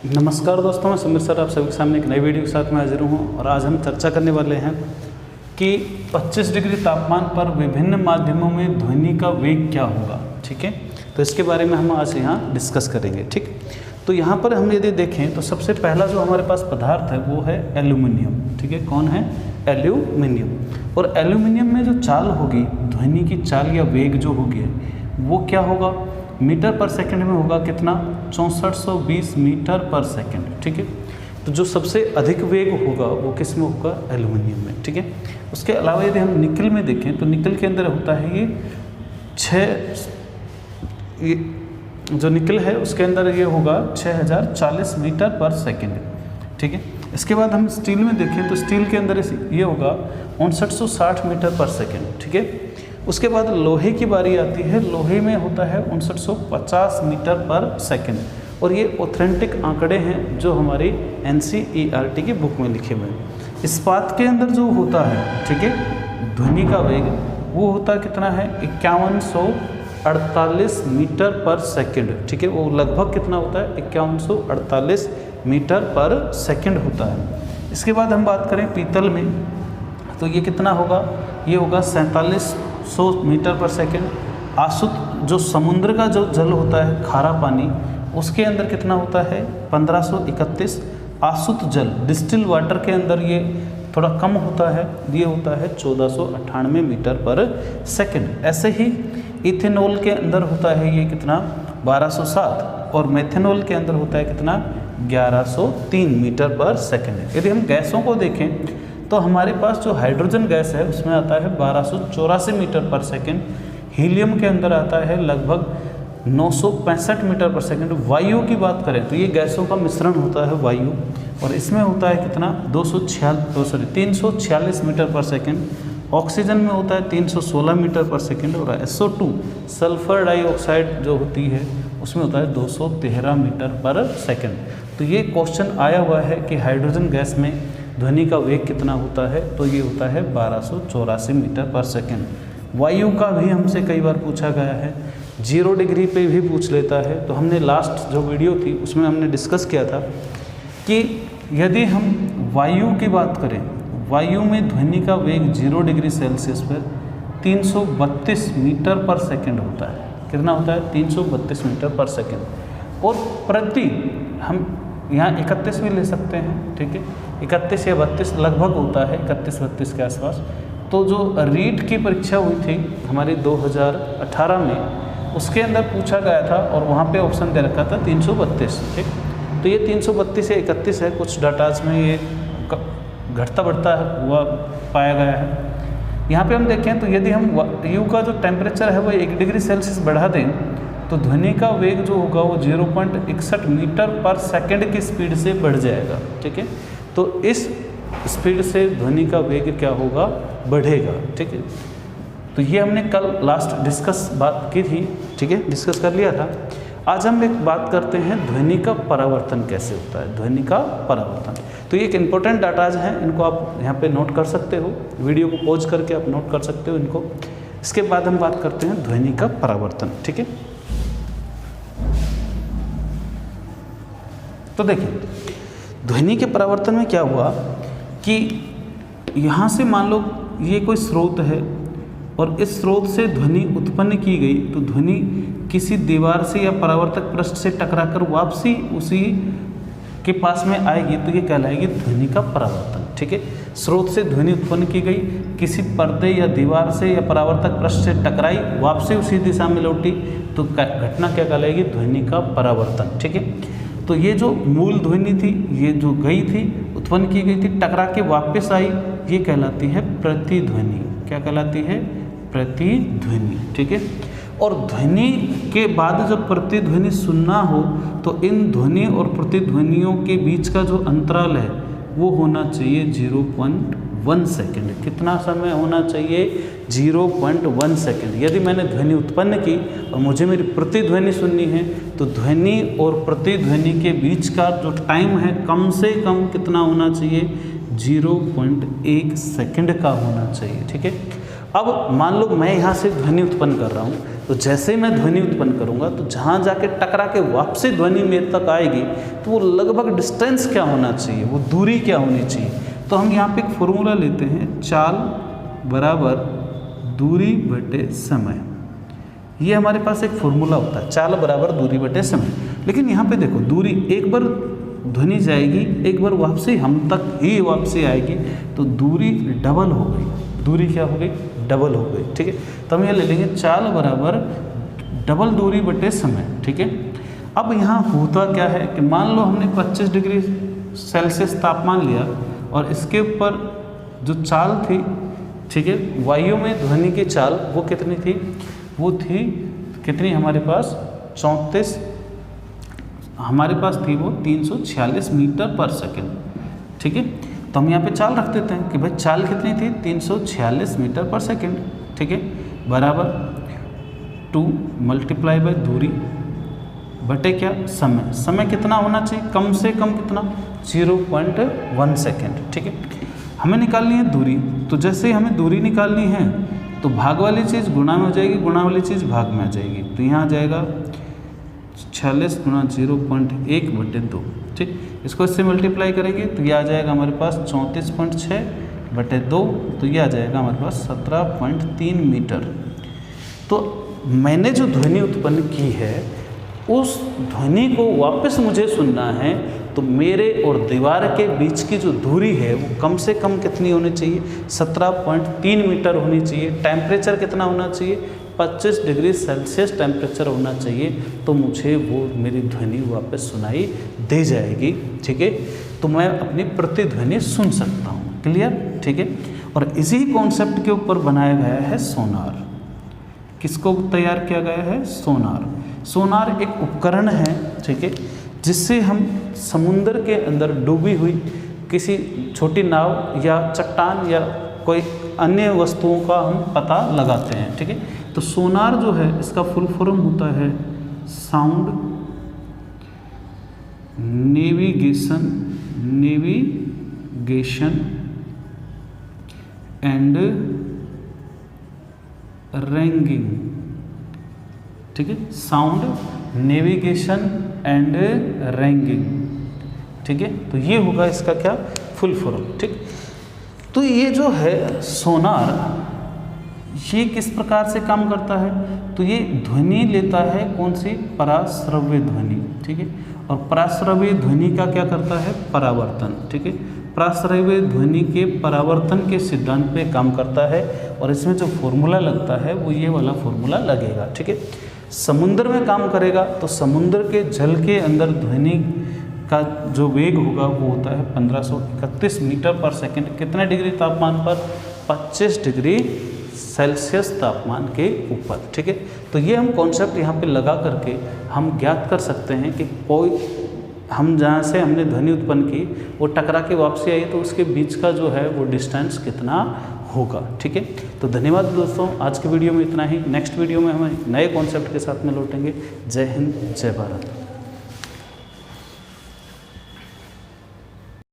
नमस्कार दोस्तों, मैं समीर सर आप सभी के सामने एक नई वीडियो के साथ में हाजिर हूँ। और आज हम चर्चा करने वाले हैं कि 25 डिग्री तापमान पर विभिन्न माध्यमों में ध्वनि का वेग क्या होगा। ठीक है, तो इसके बारे में हम आज यहाँ डिस्कस करेंगे। ठीक, तो यहाँ पर हम यदि देखें तो सबसे पहला जो हमारे पास पदार्थ है वो है एल्यूमिनियम। ठीक है, कौन है? एल्यूमिनियम। और एल्यूमिनियम में जो चाल होगी, ध्वनि की चाल या वेग जो होगी वो क्या होगा? मीटर पर सेकंड में होगा कितना? 6420 मीटर पर सेकंड। ठीक है, तो जो सबसे अधिक वेग होगा वो किस में होगा? एल्यूमिनियम में। ठीक है, उसके अलावा यदि हम निकल में देखें तो निकल के अंदर होता है ये जो निकल है उसके अंदर ये होगा 6040 मीटर पर सेकंड। ठीक है, इसके बाद हम स्टील में देखें तो स्टील के अंदर ये होगा 5960 मीटर पर सेकंड। ठीक है, उसके बाद लोहे की बारी आती है। लोहे में होता है 5950 मीटर पर सेकंड। और ये ऑथेंटिक आंकड़े हैं जो हमारी NCERT की बुक में लिखे हुए हैं। इस्पात के अंदर जो होता है, ठीक है, ध्वनि का वेग वो होता कितना है? 5148 मीटर पर सेकंड। ठीक है, वो लगभग कितना होता है? 5148 मीटर पर सेकंड होता है। इसके बाद हम बात करें पीतल में तो ये कितना होगा? ये होगा 4700 मीटर पर सेकंड। आसुत जो समुद्र का जो जल होता है, खारा पानी, उसके अंदर कितना होता है? 1531। आसुत जल डिस्टिल वाटर के अंदर ये थोड़ा कम होता है, ये होता है 1498 मीटर पर सेकंड। ऐसे ही इथेनॉल के अंदर होता है ये कितना? 1207। और मेथेनॉल के अंदर होता है कितना? 1103 मीटर पर सेकंड। यदि हम गैसों को देखें तो हमारे पास जो हाइड्रोजन गैस है उसमें आता है 1284 मीटर पर सेकंड। हीलियम के अंदर आता है लगभग 965 मीटर पर सेकंड। वायु की बात करें तो ये गैसों का मिश्रण होता है वायु, और इसमें होता है कितना? 346 मीटर पर सेकंड। ऑक्सीजन में होता है 316 मीटर पर सेकंड। और SO2 सल्फर डाइऑक्साइड जो होती है उसमें होता है 213 मीटर पर सेकंड। तो ये क्वेश्चन आया हुआ है कि हाइड्रोजन गैस में ध्वनि का वेग कितना होता है, तो ये होता है 1284 मीटर पर सेकंड। वायु का भी हमसे कई बार पूछा गया है, 0 डिग्री पे भी पूछ लेता है। तो हमने लास्ट जो वीडियो थी उसमें हमने डिस्कस किया था कि यदि हम वायु की बात करें, वायु में ध्वनि का वेग 0 डिग्री सेल्सियस पर 332 मीटर पर सेकंड होता है। कितना होता है? 332 मीटर पर सेकंड। और प्रति हम यहाँ 31 भी ले सकते हैं। ठीक है, 31 या 32 लगभग होता है, 31-32 के आसपास। तो जो रीट की परीक्षा हुई थी हमारी 2018 में, उसके अंदर पूछा गया था और वहाँ पे ऑप्शन दे रखा था 332। ठीक, तो ये 332 या 31 है। कुछ डाटाज में ये घटता बढ़ता हुआ पाया गया है। यहाँ पे हम देखें तो यदि हम वायु का जो टेम्परेचर है वो 1 डिग्री सेल्सियस बढ़ा दें तो ध्वनि का वेग जो होगा वो 0.61 मीटर पर सेकंड की स्पीड से बढ़ जाएगा। ठीक है, तो इस स्पीड से ध्वनि का वेग क्या होगा? बढ़ेगा। ठीक है, तो ये हमने कल लास्ट बात की थी। ठीक है, डिस्कस कर लिया था। आज हम एक बात करते हैं ध्वनि का परावर्तन कैसे होता है। ध्वनि का परावर्तन, तो ये एक इम्पोर्टेंट डाटाज हैं, इनको आप यहाँ पे नोट कर सकते हो। वीडियो को पॉज करके आप नोट कर सकते हो इनको। इसके बाद हम बात करते हैं ध्वनि का परावर्तन। ठीक है, तो देखिए ध्वनि के परावर्तन में क्या हुआ कि यहाँ से मान लो ये कोई स्रोत है और इस स्रोत से ध्वनि उत्पन्न की गई, तो ध्वनि किसी दीवार से या परावर्तक पृष्ठ से टकराकर वापसी उसी के पास में आएगी, तो ये कहलाएगी ध्वनि का परावर्तन। ठीक है, स्रोत से ध्वनि उत्पन्न की गई, किसी पर्दे या दीवार से या परावर्तक पृष्ठ से टकराई, वापसी उसी दिशा में लौटी, तो घटना क्या कहलाएगी? ध्वनि का परावर्तन। ठीक है, तो ये जो मूल ध्वनि थी, ये जो गई थी, उत्पन्न की गई थी, टकरा के वापस आई, ये कहलाती है प्रतिध्वनि। क्या कहलाती है? प्रतिध्वनि। ठीक है, और ध्वनि के बाद जब प्रतिध्वनि सुनना हो तो इन ध्वनि और प्रतिध्वनियों के बीच का जो अंतराल है वो होना चाहिए 0.1 सेकेंड। कितना समय होना चाहिए? 0.1 सेकेंड। यदि मैंने ध्वनि उत्पन्न की और मुझे मेरी प्रतिध्वनि सुननी है तो ध्वनि और प्रतिध्वनि के बीच का जो टाइम है कम से कम कितना होना चाहिए? 0.1 सेकेंड का होना चाहिए। ठीक है, अब मान लो मैं यहाँ से ध्वनि उत्पन्न कर रहा हूँ, तो जैसे ही मैं ध्वनि उत्पन्न करूँगा तो जहाँ जाके टकरा के वापसी ध्वनि मेरे तक आएगी तो वो लगभग डिस्टेंस क्या होना चाहिए, वो दूरी क्या होनी चाहिए। तो हम यहाँ पे एक फॉर्मूला लेते हैं, चाल बराबर दूरी बटे समय। ये हमारे पास एक फॉर्मूला होता है, चाल बराबर दूरी बटे समय। लेकिन यहाँ पे देखो, दूरी एक बार ध्वनि जाएगी, एक बार वापसी हम तक ही वापसी आएगी, तो दूरी डबल हो गई। दूरी क्या हो गई, डबल हो गई। ठीक है, तो हम ये ले लेंगे चाल बराबर डबल दूरी बटे समय। ठीक है, अब यहाँ होता क्या है कि मान लो हमने 25 डिग्री सेल्सियस तापमान लिया और इसके ऊपर जो चाल थी, ठीक है, वायु में ध्वनि की चाल वो कितनी थी, वो थी कितनी हमारे पास 34, हमारे पास थी वो 346 मीटर पर सेकेंड। ठीक है, तो हम यहाँ पे चाल रख देते हैं कि भाई चाल कितनी थी, 346 मीटर पर सेकेंड। ठीक है, बराबर 2 मल्टीप्लाई बाय दूरी बटे क्या, समय। समय कितना होना चाहिए, कम से कम कितना, 0.1 सेकेंड। ठीक है, हमें निकालनी है दूरी। तो जैसे ही हमें दूरी निकालनी है तो भाग वाली चीज़ गुणा में हो जाएगी, गुणा वाली चीज़ भाग में आ जाएगी। तो यहाँ आ जाएगा 46 गुणा 0.1 बटे 2। ठीक, इसको इससे मल्टीप्लाई करेंगे तो ये आ जाएगा हमारे पास 34.6 बटे 2, तो ये आ जाएगा हमारे पास 17.3 मीटर। तो मैंने जो ध्वनि उत्पन्न की है उस ध्वनि को वापस मुझे सुनना है, तो मेरे और दीवार के बीच की जो दूरी है वो कम से कम कितनी होनी चाहिए, 17.3 मीटर होनी चाहिए। टेम्परेचर कितना होना चाहिए, 25 डिग्री सेल्सियस टेम्परेचर होना चाहिए, तो मुझे वो मेरी ध्वनि वापस सुनाई दे जाएगी। ठीक है, तो मैं अपनी प्रतिध्वनि सुन सकता हूँ। क्लियर। ठीक है, और इसी कॉन्सेप्ट के ऊपर बनाया गया है सोनार। किसको तैयार किया गया है, सोनार। सोनार एक उपकरण है, ठीक है, जिससे हम समुद्र के अंदर डूबी हुई किसी छोटी नाव या चट्टान या कोई अन्य वस्तुओं का हम पता लगाते हैं। ठीक है, तो सोनार जो है इसका फुल फॉर्म होता है साउंड नेविगेशन एंड रैंगिंग। ठीक है, साउंड नेविगेशन एंड रैंगिंग। ठीक है, तो ये होगा इसका क्या, फुल फॉर्म। ठीक, तो ये जो है सोनार, ये किस प्रकार से काम करता है, तो ये ध्वनि लेता है कौन सी, पराश्रव्य ध्वनि। ठीक है, और पराश्रव्य ध्वनि का क्या करता है, परावर्तन। ठीक है, पराश्रव्य ध्वनि के परावर्तन के सिद्धांत पे काम करता है, और इसमें जो फॉर्मूला लगता है वो ये वाला फॉर्मूला लगेगा। ठीक है, समुद्र में काम करेगा तो समुद्र के जल के अंदर ध्वनि का जो वेग होगा वो होता है 1531 मीटर पर सेकेंड। कितने डिग्री तापमान पर, 25 डिग्री सेल्सियस तापमान के ऊपर। ठीक है, तो ये हम कॉन्सेप्ट यहाँ पे लगा करके हम ज्ञात कर सकते हैं कि कोई हम जहाँ से हमने ध्वनि उत्पन्न की वो टकरा के वापसी आई तो उसके बीच का जो है वो डिस्टेंस कितना होगा। ठीक है, तो धन्यवाद दोस्तों, आज के वीडियो में इतना ही। नेक्स्ट वीडियो में हम नए कॉन्सेप्ट के साथ में लौटेंगे। जय हिंद, जय भारत।